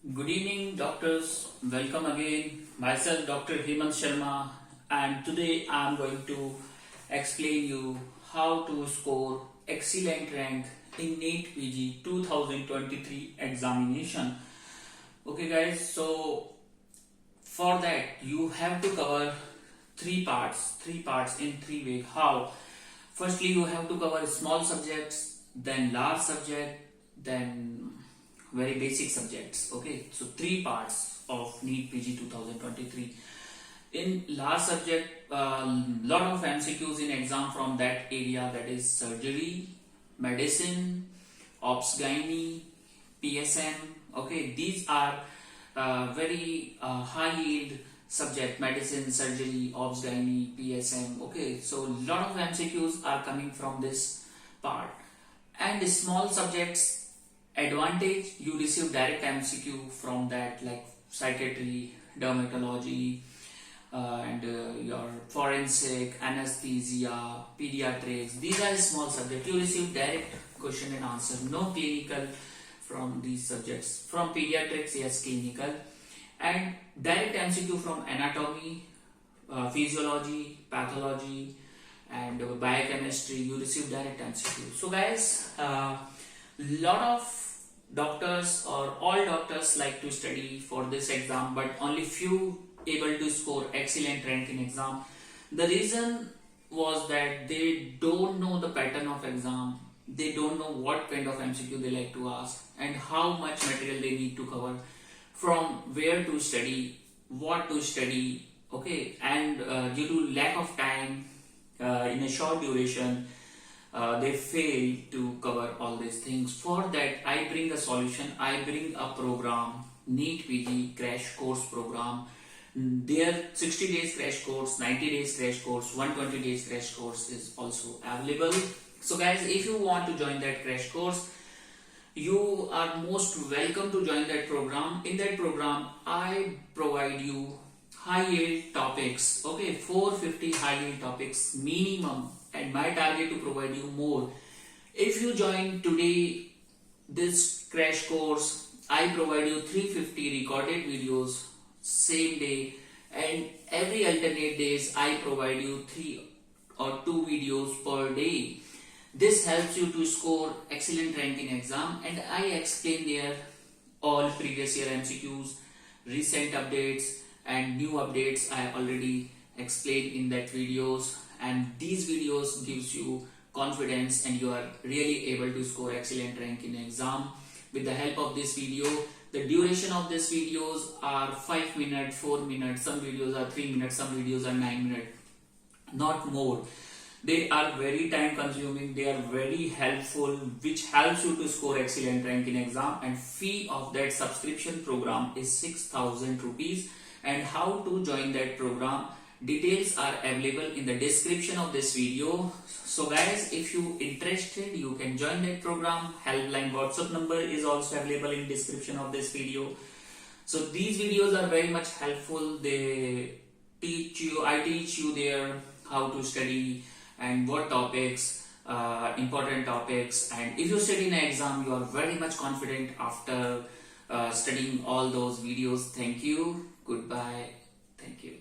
Good evening, doctors. Welcome again. Myself, Dr. Hemant Sharma, and today I am going to explain you how to score excellent rank in Neet PG 2023 examination. Okay, guys. So for that, you have to cover three parts in 3 ways. How? Firstly, you have to cover small subjects, then large subject, then very basic subjects. Okay, so 3 parts of Neet PG 2023. In large subject, lot of MCQs in exam from that area, that is surgery, medicine, obs gynae, PSM. Okay, these are very high yield subject: medicine, surgery, obs gynae, PSM. Okay, so lot of MCQs are coming from this part. And small subjects, advantage, you receive direct MCQ from that, like psychiatry, dermatology, and your forensic, anesthesia, pediatrics. These are small subjects. You receive direct question and answer. No clinical from these subjects. From pediatrics, yes, clinical. And direct MCQ from anatomy, physiology, pathology, and biochemistry. You receive direct MCQ. So guys, lot of doctors or all doctors like to study for this exam, but only few able to score excellent rank in exam. The reason was that they don't know the pattern of exam, they don't know what kind of MCQ they like to ask, and how much material they need to cover, from where to study, what to study. Okay, and due to lack of time, in a short duration, they fail to cover all these things. For that, I bring a solution. I bring a program, Neet PG crash course program. Their 60 days crash course, 90 days crash course, 120 days crash course is also available. So guys, if you want to join that crash course, you are most welcome to join that program. In that program, I provide you high yield topics. Okay, 450 high yield topics minimum, and my target to provide you more. If you join today this crash course, I provide you 350 recorded videos same day, and every alternate days I provide you 3 or 2 videos per day. This helps you to score excellent rank in exam, and I explain there all previous year MCQs, recent updates, and new updates I already explained in that videos. And these videos gives you confidence, and you are really able to score excellent rank in exam with the help of this video. The duration of these videos are 5 minutes, 4 minutes, some videos are 3 minutes, some videos are 9 minutes, not more. They are very time consuming, they are very helpful, which helps you to score excellent rank in exam. And fee of that subscription program is 6,000 rupees. And how to join that program, details are available in the description of this video. So guys, if you interested, you can join that program. Helpline WhatsApp number is also available in description of this video. So these videos are very much helpful. They teach you, I teach you there how to study and what topics, important topics. And if you study in an exam, you are very much confident after studying all those videos. Thank you. Goodbye. Thank you.